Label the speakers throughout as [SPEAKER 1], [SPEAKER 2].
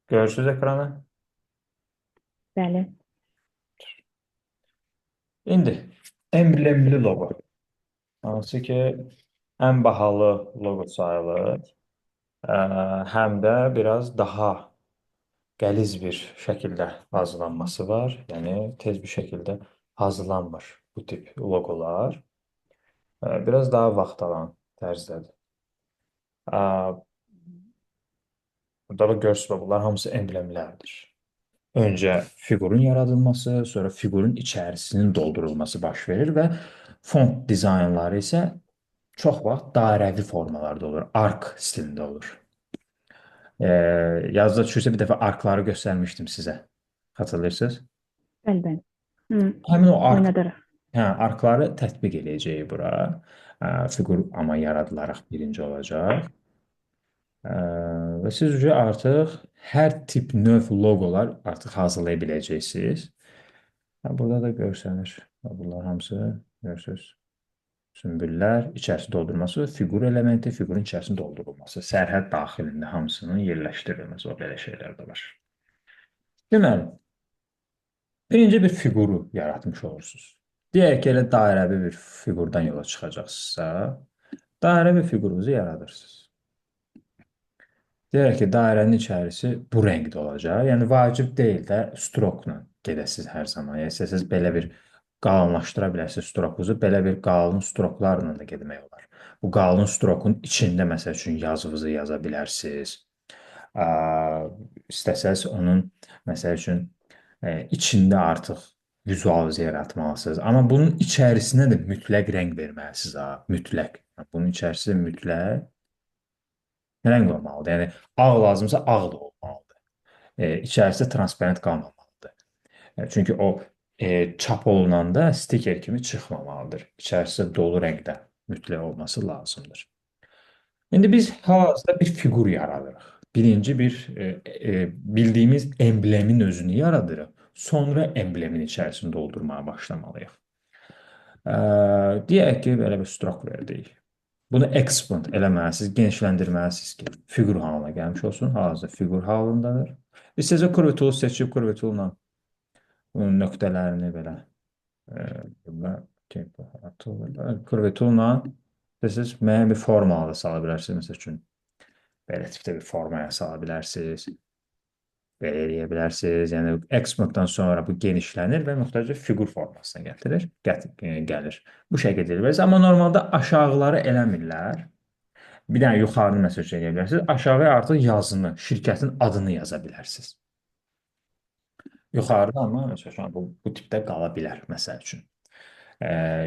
[SPEAKER 1] Görürsüz ekranı.
[SPEAKER 2] Bəli,
[SPEAKER 1] İndi emblemli loqo. Hansı ki, ən bahalı loqo sayılır. Ə, Həm də biraz daha qəliz bir şəkildə hazırlanması var. Yəni tez bir şəkildə hazırlanmır bu tip loqolar. Biraz daha vaxt alan tərzdədir. Ə, Burada da görürsünüz, bunlar hamısı emblemlərdir. Öncə fiqurun yaradılması, sonra fiqurun içərisinin doldurulması baş verir və font dizaynları isə çox vaxt dairəvi formalarda olur, ark stilində olur. Yazıda düşürsə bir dəfə arkları göstərmişdim sizə. Xatırlayırsınız?
[SPEAKER 2] bəli, bəli. Hı,
[SPEAKER 1] Həmin o ark,
[SPEAKER 2] oynadarıq.
[SPEAKER 1] hə, arkları tətbiq edəcəyik bura. Fiqur amma yaradılaraq birinci olacaq. Və siz artıq hər tip növ loqolar artıq hazırlaya biləcəksiniz. Burada da görsənir. Bunlar hamısı görürsünüz. Sümbüllər, içərisi doldurması və fiqur elementi, fiqurun içərisinin doldurulması, sərhəd daxilində hamısının yerləşdirilməsi, o belə şeylər də var. Deməli, birinci bir fiquru yaratmış olursunuz. Deyək ki, elə dairəvi bir fiqurdan yola çıxacaqsınızsa, dairəvi fiqurunuzu yaradırsınız. Deyək ki, dairənin içərisi bu rəngdə olacaq. Yəni vacib deyil də strokla gedəsiniz hər zaman. Yəni istəsəz belə bir qalınlaşdıra bilərsiniz strokunuzu, belə bir qalın stroklarla da getmək olar. Bu qalın strokun içində məsəl üçün yazınızı yaza bilərsiniz. Ə, İstəsəz onun məsəl üçün içində artıq vizualize yaratmalısınız. Amma bunun içərisinə də mütləq rəng verməlisiniz ha, mütləq. Bunun içərisi mütləq rəng olmalıdır. Yəni ağ lazımsa ağ da olmalıdır. İçərisi transparent qalmamalıdır. Çünki o çap olunanda stiker kimi çıxmamalıdır. İçərisi dolu rəngdə mütləq olması lazımdır. İndi biz hal-hazırda bir fiqur yaradırıq. Birinci bir bildiyimiz emblemin özünü yaradırıq. Sonra emblemin içərisini doldurmaya başlamalıyıq. Deyək ki, belə bir strok verdik. Bunu expand eləməlisiniz, genişləndirməlisiniz ki, fiqur halına gəlmiş olsun. Hal-hazırda fiqur halındadır. İstəsə curve tool seçib curve tool'la bunun nöqtələrini belə burada curve tool'la siz müəyyən bir formaya da sala bilərsiniz. Məsəl üçün belə tipdə bir formaya sala bilərsiniz. Belə eləyə bilərsiniz. Yəni expanddan sonra bu genişlənir və müxtəlif fiqur formasına gəlir. Bu şəkildə edə bilərsiniz. Amma normalda aşağıları eləmirlər. Bir dənə yuxarını məsəl üçün edə bilərsiniz. Aşağıya artıq yazını, şirkətin adını yaza bilərsiniz. Yuxarıda amma məsəl üçün bu tipdə qala bilər məsəl üçün.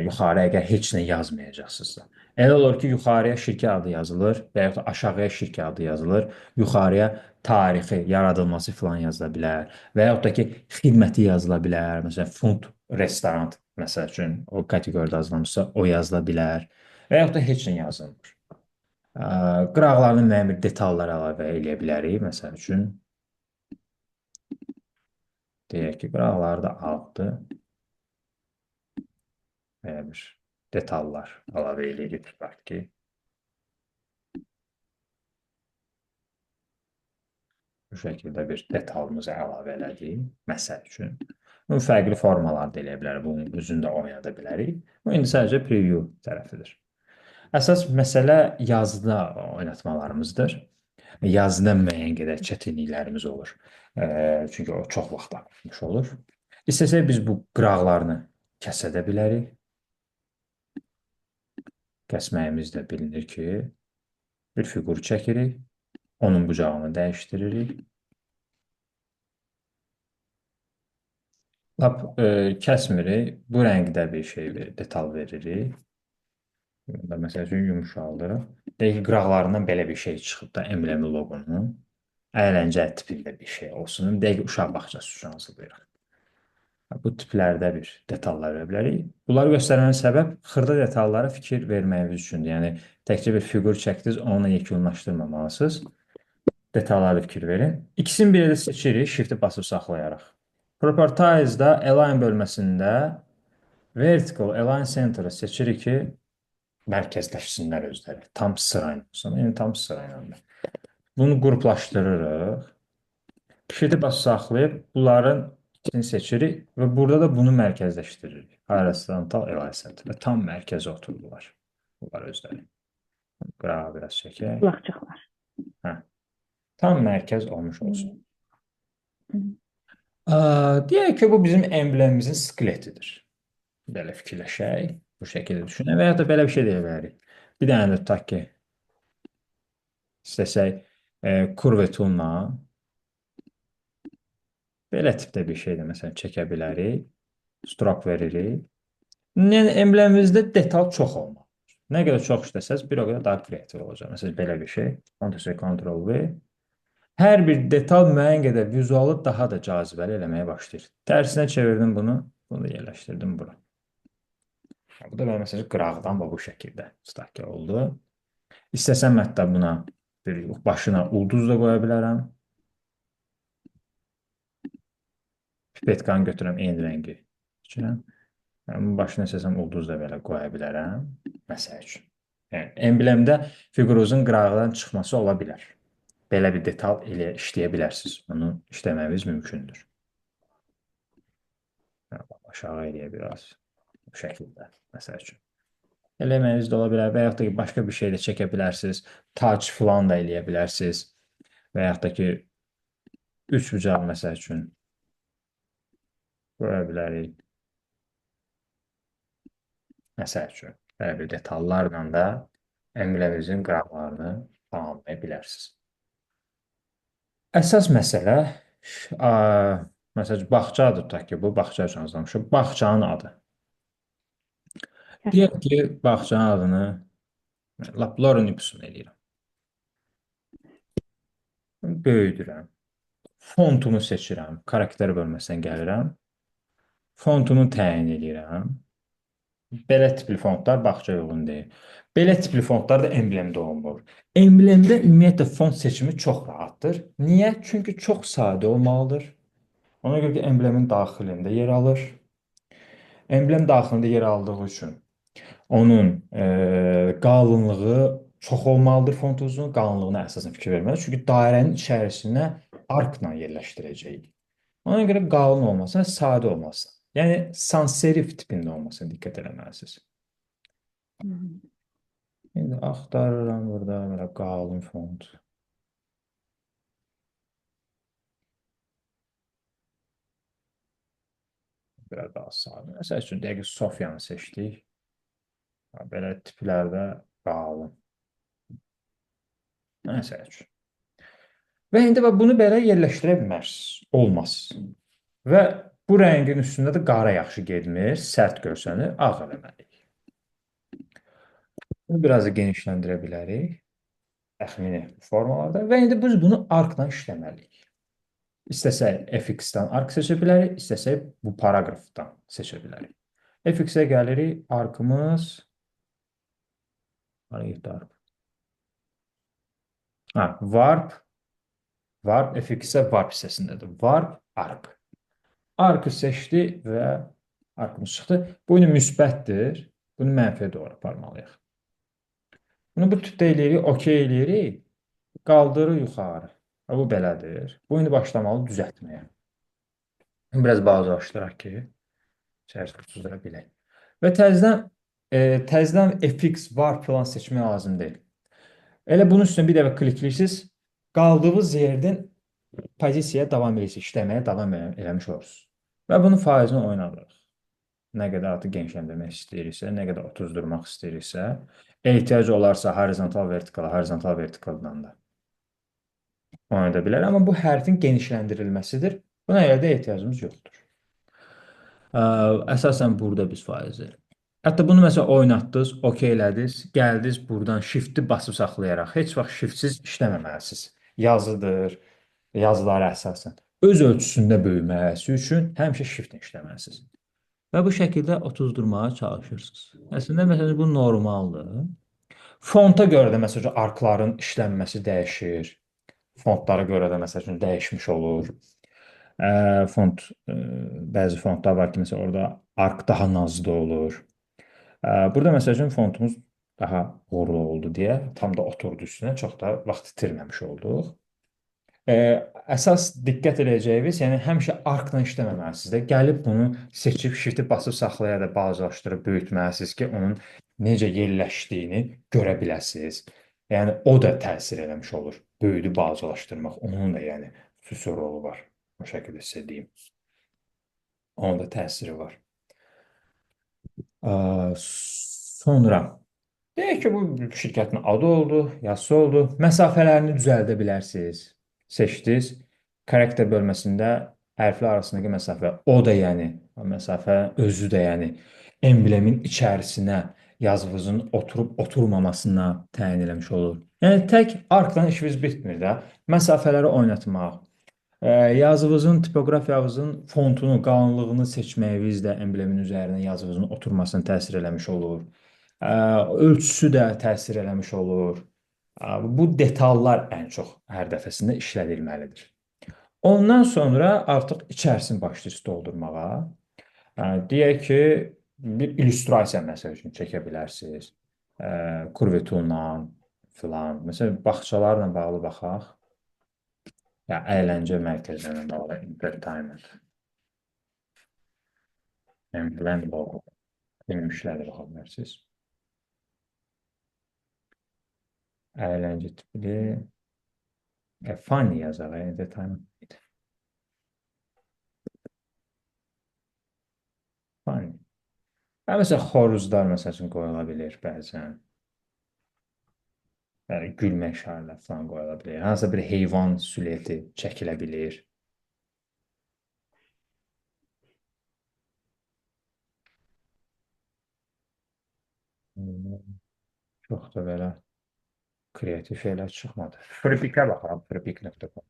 [SPEAKER 1] Yuxarı əgər heç nə yazmayacaqsınızsa. Elə olur ki, yuxarıya şirkət adı yazılır və yaxud da aşağıya şirkət adı yazılır. Yuxarıya tarixi, yaradılması filan yazıla bilər və yaxud da ki, xidməti yazıla bilər. Məsələn, food restoran məsəl üçün o kateqoriyada yazılmışsa, o yazıla bilər və yaxud da heç nə yazılmır. Qıraqlarına müəyyən bir detallar əlavə eləyə bilərik. Məsəl üçün, deyək ki, qıraqları da ağdır. Belə bir detallar əlavə eləyirik. Tutaq ki, bu şəkildə bir detalımızı əlavə elədik. Məsəl üçün, bunu fərqli formalarda eləyə bilərik. Bunun üzünü də oynada bilərik. Bu indi sadəcə preview tərəfidir. Əsas məsələ yazıda oynatmalarımızdır. Yazıda müəyyən qədər çətinliklərimiz olur. Çünki o çox vaxt almış olur. İstəsək biz bu qıraqlarını kəsə də bilərik. Kəsməyimiz də bilinir ki, bir fiqur çəkirik, onun bucağını dəyişdiririk. Lap kəsmirik, bu rəngdə bir şey detal veririk. Məsəl üçün yumşaldırıq. Deyək ki, qıraqlarından belə bir şey çıxıb da emblemi loqonun. Əyləncə tipində bir şey olsun. Deyək ki, uşaq bağçası üçün hazırlayırıq. Bu tiplərdə bir detallar verə bilərik. Bunları göstərmənin səbəb xırda detallara fikir verməyimiz üçündür. Yəni təkcə bir fiqur çəkdiniz, onunla yekunlaşdırmamalısınız. Detallara fikir verin. İkisini bir yerdə seçirik, shift-i basıb saxlayaraq. Propertize-da align bölməsində vertical align center-ı seçirik ki, mərkəzləşsinlər özləri. Tam sırayla olsun. Yəni tam sırayla. Bunu qruplaşdırırıq. Shift'i bas saxlayıb bunların ikisini seçirik və burada da bunu mərkəzləşdiririk. Horizontal elastic və tam mərkəzə oturdular. Bunlar özləri. Qırağa biraz çəkək.
[SPEAKER 2] Qulaqçıqlar.
[SPEAKER 1] Hə, tam mərkəz olmuş olsun.
[SPEAKER 2] Hmm. Hmm.
[SPEAKER 1] Deyək ki, bu bizim emblemimizin skeletidir. Belə fikirləşək, bu şəkildə düşünək və ya da belə bir şey deyə bilərik. Bir dənə də tutaq ki, istəsək kurvetunla belə tipdə bir şey də məsələn çəkə bilərik. Strok veririk. Yəni emblemimizdə detal çox olmalı. Nə qədər çox işləsəz, bir o qədər daha kreativ olacaq. Məsələn, belə bir şey. Ctrl-C, Ctrl-V. Hər bir detal müəyyən qədər vizualı daha da cazibəli eləməyə başlayır. Tərsinə çevirdim bunu, bunu da yerləşdirdim bura. Bu da mənim məsələn qıraqdan bu şəkildə staki oldu. İstəsəm hətta buna bir başına ulduz da qoya bilərəm. Pipetkanı götürürəm eyni rəngi seçirəm. Bunun başına istəsəm ulduz da belə qoya bilərəm. Məsəl üçün. Yəni, emblemdə fiquruzun qırağdan çıxması ola bilər. Belə bir detal ilə işləyə bilərsiniz. Bunu işləməyiniz mümkündür. Aşağı eləyə biraz bu şəkildə, məsəl üçün. Eləməyiniz də ola bilər və yaxud da ki, başqa bir şey də çəkə bilərsiniz. Touch falan da eləyə bilərsiniz. Və yaxud da ki, üç bucaq məsəl üçün qoya bilərik. Məsəl üçün, belə bir detallarla da emblemimizin qıraqlarını tamamlaya bilərsiniz. Əsas məsələ, məsələn, bağçadır tutaq ki, bu bağça üçün hazırlamışıq. Bağçanın adı. Deyək ki, bağçanın adını lap Lorem Ipsum eləyirəm. Böyüdürəm. Fontumu seçirəm. Karakter bölməsindən gəlirəm. Fontumu təyin edirəm. Belə tipli fontlar bağçaya uyğun deyil. Belə tipli fontlar da emblemdə olmur. Emblemdə ümumiyyətlə font seçimi çox rahatdır. Niyə? Çünki çox sadə olmalıdır. Ona görə ki, emblemin daxilində yer alır. Emblem daxilində yer aldığı üçün onun qalınlığı çox olmalıdır font uzun. Qalınlığına əsasən fikir verməlidir. Çünki dairənin içərisinə arkla yerləşdirəcəyik. Ona görə qalın olmasın, sadə olmasın. Yəni sans serif tipində olmasına diqqət etməlisiniz. İndi axtarıram burada belə qalın font. Biraz daha sadə. Məsəl üçün deyək ki, Sofiyanı seçdik. Belə tiplərdə qalın. Məsəl üçün. Və indi bunu belə yerləşdirə bilmərsiniz. Olmaz. Və bu rəngin üstündə də qara yaxşı getmir, sərt görsənir, ağ eləməliyik. Bunu biraz da genişləndirə bilərik. Təxmini formalarda. Və indi biz bunu arkla işləməliyik. İstəsək FX-dan ark seçə bilərik, istəsək bu paraqrafdan seçə bilərik. FX-ə gəlirik, arkımız Warp FX-ə Warp hissəsindədir. Warp ark. Arkı seçdi və arkımız çıxdı. Bu indi müsbətdir. Bunu mənfiyə doğru aparmalıyıq. Bunu bu tipdə eləyirik, OK eləyirik. Qaldırır yuxarı. Bu belədir. Bu indi başlamalı düzəltməyə. Biraz balacalaşdıraq ki, içərisini tuzdura bilək. Və təzədən FX Warp falan seçmək lazım deyil. Elə bunun üstünə bir dəfə klikləyirsiniz. Qaldığınız yerdən pozisiyaya davam edirsiniz, işləməyə davam eləmiş olursunuz. Və bunun faizini oynadırıq. Nə qədər artıq genişləndirmək istəyiriksə, nə qədər otuzdurmaq istəyiriksə, ehtiyac olarsa horizontal vertikaldan da oynada bilər. Amma bu hərfin genişləndirilməsidir. Buna elə də ehtiyacımız yoxdur. Əsasən burada biz faizi. Hətta bunu məsələn oynatdınız, OK elədiniz, gəldiniz buradan shift'i basıb saxlayaraq. Heç vaxt shiftsiz işləməməlisiniz. Yazıdır, yazılara əsasən. Öz ölçüsündə böyüməsi üçün həmişə shiftlə işləməlisiniz. Və bu şəkildə otuzdurmağa çalışırsınız. Əslində, məsələn, bu normaldır. Fonta görə də, məsələn, arkların işlənməsi dəyişir. Fontlara görə də, məsələn, dəyişmiş olur. Bəzi fontlar var ki, məsələn, orada ark daha nazlı olur. Burada, məsələn, fontumuz daha uğurlu oldu deyə tam da oturdu üstünə. Çox da vaxt itirməmiş olduq. e, əsas diqqət edəcəyiniz, yəni həmişə arkla işləməməlisiniz də. Gəlib bunu seçib shift basıb saxlaya da balacalaşdırıb böyütməlisiniz ki, onun necə yerləşdiyini görə biləsiniz. Yəni o da təsir eləmiş olur. Böyüdü balacalaşdırmaq, onun da yəni xüsusi rolu var. O şəkildə sizə deyim. Onun da təsiri var. Sonra deyək ki, bu şirkətin adı oldu, yazısı oldu. Məsafələrini düzəldə bilərsiniz. Seçdiniz. Xarakter bölməsində hərflər arasındakı məsafə, o da yəni, o məsafə özü də yəni emblemin içərisinə yazınızın oturub oturmamasına təyin eləmiş olur. Yəni tək arkdan işiniz bitmir də. Məsafələri oynatmaq, yazınızın, tipoqrafiyavızın fontunu, qalınlığını seçməyiniz də emblemin üzərinə yazınızın oturmasına təsir eləmiş olur. Ölçüsü də təsir eləmiş olur. Bu detallar ən çox hər dəfəsində işlədilməlidir. Ondan sonra artıq içərisini başlayırsınız doldurmağa. Deyək ki, bir illüstrasiya məsəl üçün çəkə bilərsiniz. Kurvetulla filan. Məsələn, bağçalarla bağlı baxaq. Ya əyləncə mərkəzlərlə bağlı entertainment, emblem logo, bilmişlərə baxa bilərsiniz. Əyləncə tipli, funny yazaq, entertainment, funny. Məsələn, xoruzlar məsəl üçün qoyula bilir bəzən. Yəni, gülmə işarələr falan qoyula bilir. Hansısa bir heyvan silüeti çəkilə bilir. Çox da belə kreativ şeylər çıxmadı. Fripikə baxalım, fripik.com.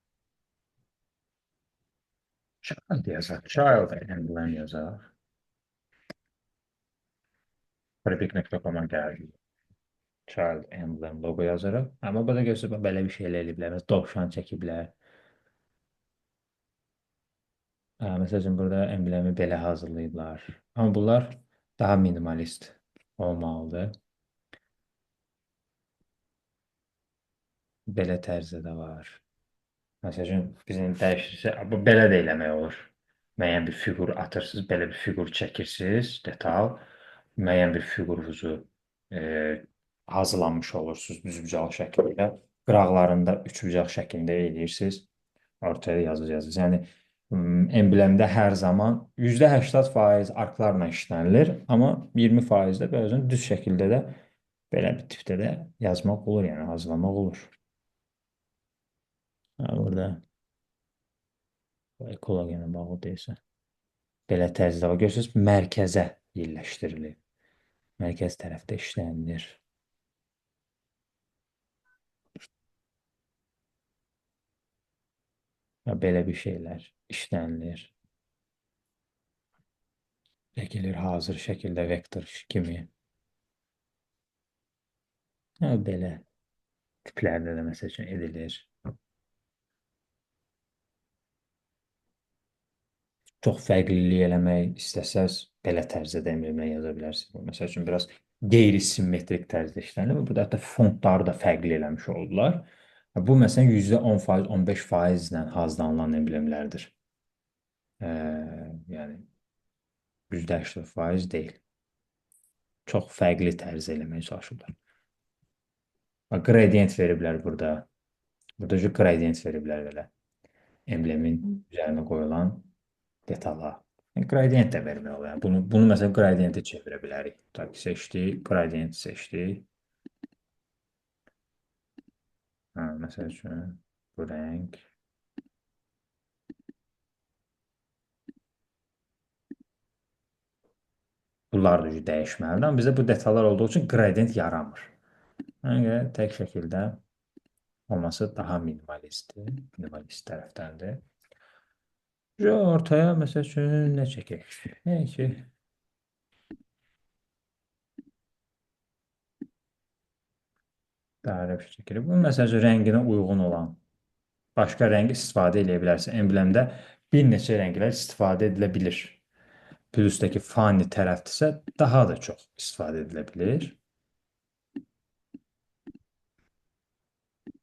[SPEAKER 1] Child yazaq, child emblem yazaq. Fripik.com-a gəldik. Child emblem logo yazarıq. Amma burada görürsünüz, belə bir şeylər eləyiblər. Məsələn, dovşan çəkiblər. Məsəl üçün, burada emblemi belə hazırlayıblar. Amma bunlar daha minimalist olmalıdır. Belə tərzdə də var. Məsəl üçün, bizim dəyişirsə, bu belə də eləmək olur. Müəyyən bir fiqur atırsınız, belə bir fiqur çəkirsiniz, detal. Müəyyən bir figurunuzu e, hazırlanmış olursunuz düzbucaqlı şəkildə. Qıraqlarında üçbucaq şəklində eləyirsiniz. Ortaya yazır. Yəni emblemdə hər zaman %80% arklarla işlənilir, amma 20% də bəzən düz şəkildə də belə bir tipdə də yazmaq olur, yəni hazırlamaq olur. Burada ekologiya bağlı deyilsə. Belə tərzdə var. Görürsünüz, mərkəzə yerləşdirilir. Mərkəz tərəfdə işlənilir. Belə bir şeylər işlənilir. Çəkilir hazır şəkildə vektor kimi. Belə tiplərdə də məsəl üçün edilir. Çox fərqlilik eləmək istəsəz, belə tərzdə də emblemlə yaza bilərsiniz. Məsəl üçün, biraz qeyri-simmetrik tərzdə işlənir. Burada hətta fontları da fərqli eləmiş oldular. Bu, məsələn, %10%, 15% ilə hazırlanılan emblemlərdir. Yəni, %80% deyil. Çox fərqli tərzdə eləməyə çalışıblar. Gradient veriblər burada. Burada gradient veriblər belə. Emblemin üzərinə qoyulan detala. Gradient də vermək olur. Yəni bunu məsələn gradientə çevirə bilərik. Tutaq ki, seçdik, gradient seçdik. Məsəl üçün bu rəng. Bunlar da dəyişməlidir. Amma bizdə bu detallar olduğu üçün gradient yaramır. Yəni tək şəkildə olması daha minimalistdir. Minimalist tərəfdəndir. Ortaya məsəl üçün nə çəkək? Deyək ki, dairə bir şey çəkirik. Bu, məsəl üçün, rənginə uyğun olan başqa rəng istifadə edə bilərsə, emblemdə bir neçə rənglər istifadə edilə bilir. Plusdakı fani tərəfdirsə, daha da çox istifadə edilə bilir.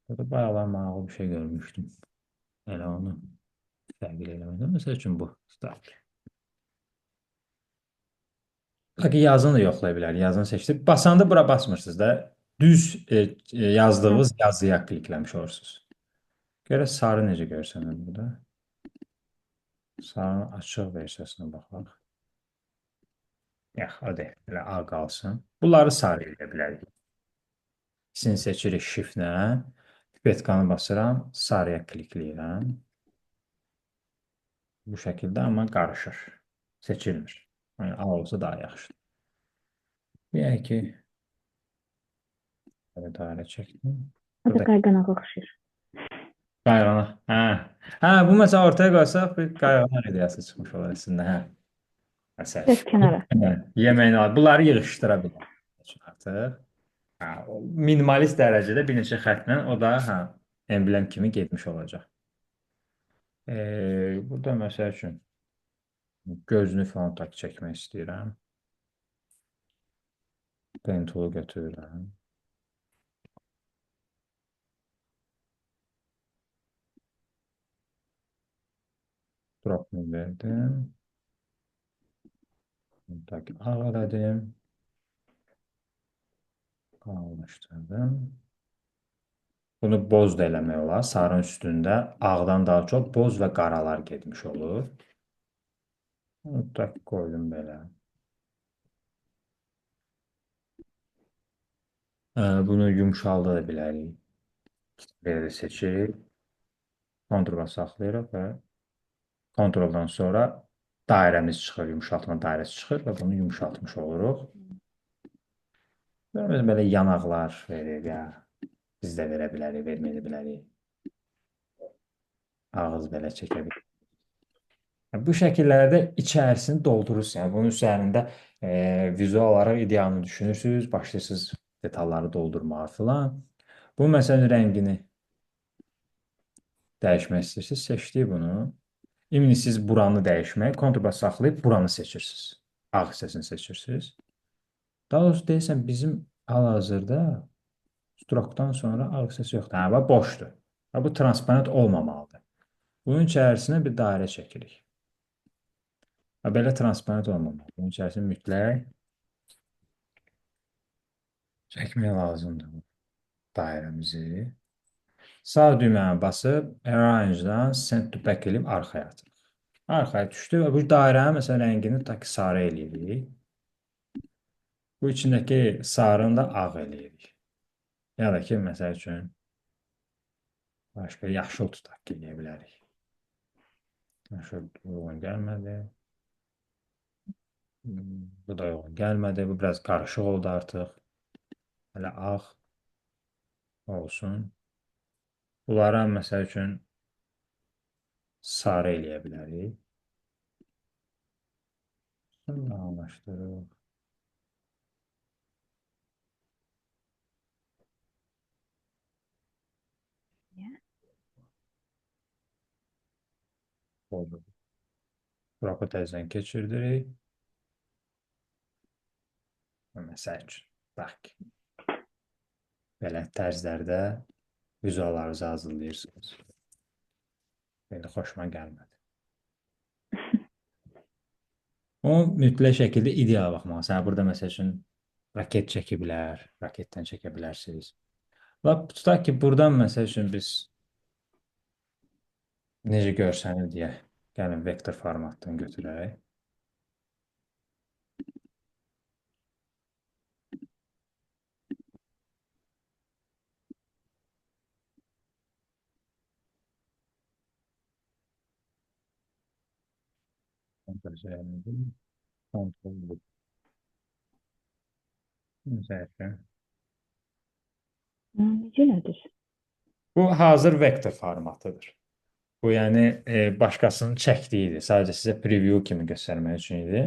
[SPEAKER 1] Burada bayaqlar maraqlı bir şey görmüşdüm. Elə onu fərqli eləmək. Məsəl üçün bu. Start. Bakı yazını da yoxlaya bilər. Yazını seçdik. Basanda bura basmırsınız da. Düz
[SPEAKER 2] Hə,
[SPEAKER 1] yazdığınız yazıya klikləmiş olursunuz. Görə sarı necə görsənir burada? Sarının açıq versiyasına baxaq. Yox, o deyil. Belə ağ qalsın. Bunları sarı edə bilərik. İkisini seçirik shiftlə. Pipetkanı basıram. Sarıya klikləyirəm. Bu şəkildə amma qarışır. Seçilmir. Yəni ağ olsa daha yaxşıdır. Deyək ki, belə dairə çəkdim.
[SPEAKER 2] o da
[SPEAKER 1] Burada
[SPEAKER 2] qayğanağa oxşayır.
[SPEAKER 1] qayğana. Hə. Hə, bu məsəl ortaya qoysaq bir qayğana ideyası çıxmış olar əslində. Hə. Məsəl
[SPEAKER 2] Biraz kənara.
[SPEAKER 1] üçün. Yeməyin var. Bunları yığışdıra bilərik artıq. Hə, o minimalist dərəcədə bir neçə xəttlə o da hə, emblem kimi getmiş olacaq. Burada məsəl üçün gözünü falan tak çəkmək istəyirəm. Pen toolu götürürəm. Drop'unu verdim. Tak ağ elədim. Qalmışdırdım. Bunu boz da eləmək olar. Sarının üstündə ağdan daha çox boz və qaralar getmiş olur. Bunu tak qoydum belə. Bunu yumşalda da bilərik. Belə də seçirik. Kontrola saxlayırıq və kontroldan sonra dairəmiz çıxır, yumşaltma dairəsi çıxır və bunu yumşaltmış oluruq. Belə yanaqlar verir ya. Biz də verə bilərik, verməyə bilərik. Ağız belə çəkə bilərik. Bu şəkillərdə içərisini doldurursunuz. Yəni bunun üzərində vizual olaraq idealını düşünürsünüz, başlayırsınız detalları doldurmağa filan. Bu məsələn rəngini dəyişmək istəyirsiniz, seçdik bunu. İmini siz buranı dəyişmək, kontrola saxlayıb buranı seçirsiniz. Ağ hissəsini seçirsiniz. Daha doğrusu deyirsən bizim hal-hazırda strokdan sonra ağ hissəsi yoxdur. Hə, boşdur. Bu transparent olmamalıdır. Bunun içərisinə bir dairə çəkirik. Belə transparent olmamalı. Bunun içərisində mütləq çəkmək lazımdır bu dairəmizi. Sağ düyməni basıb Arrange-dan Send to Back eləyib arxaya atırıq. Arxaya düşdü və bu dairənin məsələn rəngini tak sarı eləyirik. Bu içindəki sarını da ağ eləyirik. Ya da ki, məsəl üçün başqa yaşıl tutaq eləyə bilərik. Yaşıl uyğun gəlmədi. Bu da uyğun gəlmədi. Bu biraz qarışıq oldu artıq. Hələ ağ olsun. Bunlara məsəl üçün sarı eləyə bilərik. Sonra anlaşdırıq. Oldu. Burakı təzdən keçirdirik. Məsəl üçün, bax. Belə tərzlərdə vizuallarınızı hazırlayırsınız. Belə xoşuma gəlmədi. O mütləq şəkildə ideal baxmalısınız. Burada məsəl üçün raket çəkə bilər, raketdən çəkə bilərsiniz. Lap tutaq ki, buradan məsəl üçün biz necə görsənir deyə gəlin vektor formatdan götürək. Kontrol. Məsəl üçün.
[SPEAKER 2] Necə nədir?
[SPEAKER 1] Bu hazır vektor formatıdır. Bu yəni başqasının çəkdiyidir. Sadəcə sizə preview kimi göstərmək üçün idi.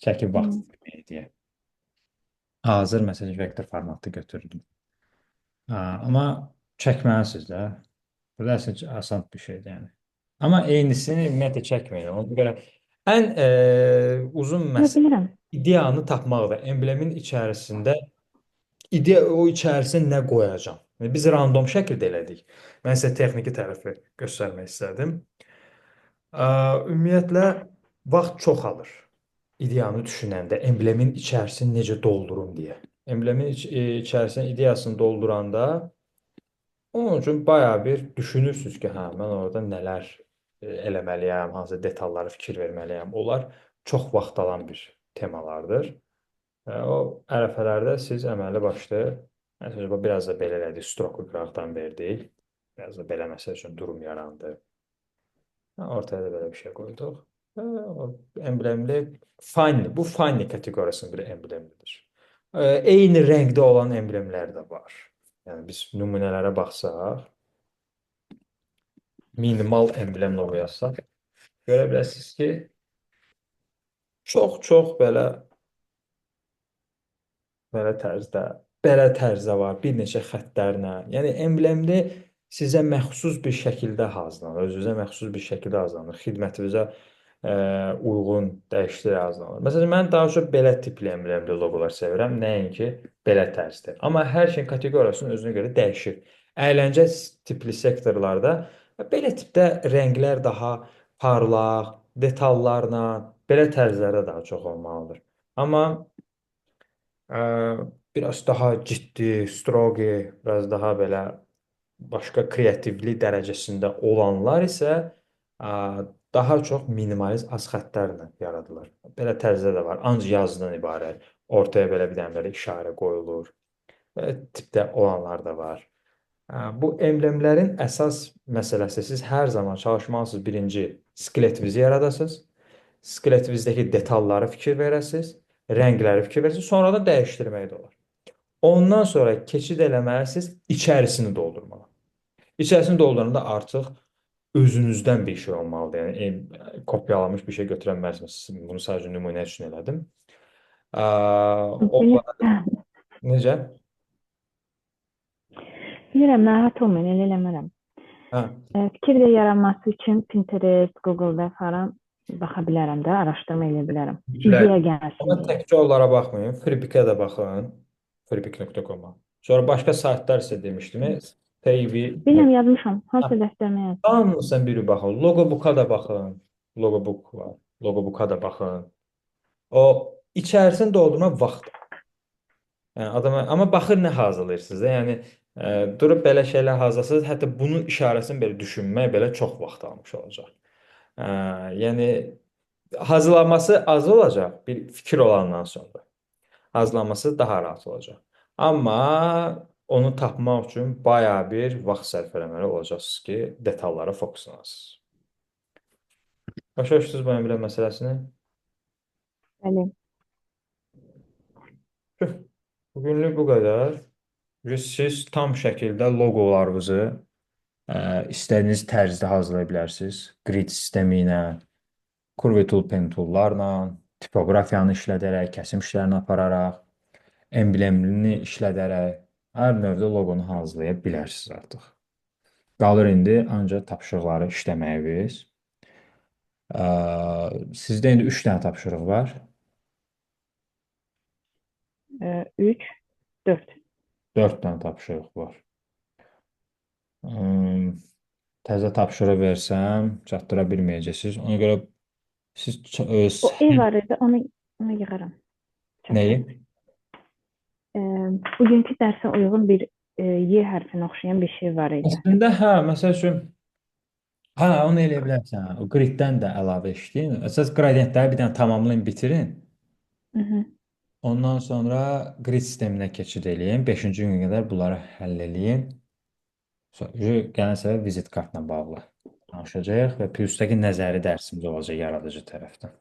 [SPEAKER 1] Çəkib vaxt vermək deyə. Hazır məsəl vektor formatı götürdüm. Amma çəkməlisiniz də. Bu da əslində asan bir şeydir yəni. Amma eynisini ümumiyyətlə çəkməyin. Ona görə ən uzun məsələ ideyanı tapmaqdır. Emblemin içərisində o içərisinə nə qoyacağam? Biz random şəkildə elədik. Mən sizə texniki tərəfi göstərmək istədim. Ümumiyyətlə vaxt çox alır. İdeyanı düşünəndə emblemin içərisini necə doldurum deyə. Emblemin içərisinin ideyasını dolduranda onun üçün bayağı bir düşünürsüz ki, hə, mən orada nələr eləməliyəm, hansı detallara fikir verməliyəm. Onlar çox vaxt alan bir temalardır. O ərəfələrdə siz əməlli başlı məsələn biraz da belə elədik, stroku qıraqdan verdik. Biraz da belə məsəl üçün durum yarandı. Ortaya da belə bir şey qoyduq. O emblemli funny, bu funny kateqoriyasının bir emblemlidir. Eyni rəngdə olan emblemlər də var. Yəni biz nümunələrə baxsaq, minimal emblem loqo yazsaq, görə bilərsiniz ki, çox belə tərzdə var, bir neçə xəttlərlə. Yəni emblemli sizə məxsus bir şəkildə hazırlanır, özünüzə məxsus bir şəkildə hazırlanır, xidmətinizə uyğun dəyişikliklər hazırlanır. Məsələn, mən daha çox belə tipli emblemli loqolar sevirəm, nəinki belə tərzdə. Amma hər şeyin kateqoriyasının özünə görə dəyişir. Əyləncə tipli sektorlarda belə tipdə rənglər daha parlaq, detallarla, belə tərzlərdə daha çox olmalıdır. Amma biraz daha ciddi, strogi, biraz daha belə başqa kreativlik dərəcəsində olanlar isə daha çox minimalist az xəttlərlə yaradılır. Belə tərzdə də var. Ancaq yazıdan ibarət. Ortaya belə bir dənə belə işarə qoyulur. Belə tipdə olanlar da var. Bu emblemlərin əsas məsələsi siz hər zaman çalışmalısınız. Birinci, skeletinizi yaradasınız. Skeletinizdəki detallara fikir verəsiniz, rəngləri fikir verəsiniz, sonra da dəyişdirmək də olar. Ondan sonra keçid eləməlisiniz, içərisini doldurmağa. İçərisini dolduranda artıq özünüzdən bir şey olmalıdır. Yəni kopyalamış bir şey götürə bilmərsiniz. Bunu sadəcə nümunə üçün elədim. O necə?
[SPEAKER 2] Bilirəm, narahat olmayın, elə eləmərəm.
[SPEAKER 1] Hə.
[SPEAKER 2] Fikir də yaranması üçün Pinterest, Google-da falan baxa bilərəm də, araşdırma edə bilərəm. İdeya gəlsin
[SPEAKER 1] Amma
[SPEAKER 2] deyə.
[SPEAKER 1] təkcə onlara baxmayın. Freepik-ə də baxın. Freepik.com-a. Sonra başqa saytlar sizə demişdim. TV.
[SPEAKER 2] Bilirəm, yazmışam. Hansı dəftərmə yazdım?
[SPEAKER 1] Hamısından biri baxın. Logobook-a da baxın. Logobook var. Logobook-a da baxın. O içərisini doldurma vaxt. Yəni adama amma baxır nə hazırlayırsınız da. Yəni durub belə şeylər hazırlasınız, hətta bunun işarəsini belə düşünmək belə çox vaxt almış olacaq. Yəni hazırlanması az olacaq bir fikir olandan sonra. Hazırlanması daha rahat olacaq. Amma onu tapmaq üçün bayağı bir vaxt sərf etməli olacaqsınız ki, detallara fokuslanasınız. Başa düşdünüz bu əmrə məsələsini?
[SPEAKER 2] Bəli.
[SPEAKER 1] Bugünlük bu qədər. Siz tam şəkildə loqolarınızı istədiyiniz tərzdə hazırlaya bilərsiniz. Grid sistemi ilə, Curve Tool, Pen toollarla, tipoqrafiyanı işlədərək, kəsim işlərini apararaq, emblemini işlədərək hər növdə loqonu hazırlaya bilərsiniz artıq. Qalır indi ancaq tapşırıqları işləməyiniz. Sizdə indi 3 dənə tapşırıq var.
[SPEAKER 2] 3, 4.
[SPEAKER 1] 4 dənə tapşırıq var. Təzə tapşırıq versəm, çatdıra bilməyəcəksiniz. Ona görə siz
[SPEAKER 2] O ev var idi, onu yığaram.
[SPEAKER 1] nəyi?
[SPEAKER 2] Bugünkü dərsə uyğun bir Y hərfinə oxşayan bir şey var idi.
[SPEAKER 1] Əslində hə, məsəl üçün onu eləyə bilərsən. O griddən də əlavə işləyin. Əsas qradientləri bir dənə tamamlayın, bitirin. Ondan sonra grid sisteminə keçid eləyin. 5-ci günə qədər bunları həll eləyin. Sonra gələn səfər vizit kartla bağlı danışacağıq və plusdakı nəzəri dərsimiz olacaq yaradıcı tərəfdən.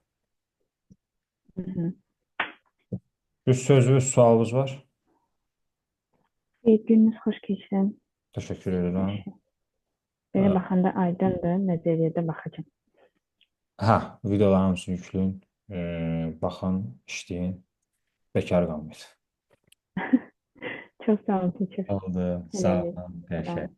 [SPEAKER 1] Bir sözünüz, sualınız var?
[SPEAKER 2] Gününüz xoş keçsin.
[SPEAKER 1] Təşəkkür edirəm.
[SPEAKER 2] Belə baxanda aydındır, nəzəriyyədə baxacağım.
[SPEAKER 1] Hə, videoların hamısını yükləyin, baxın, işləyin, bekar qalmayın.
[SPEAKER 2] Çox sağ olun, teşekkür.
[SPEAKER 1] Oldu, sağ olun, qəşəng.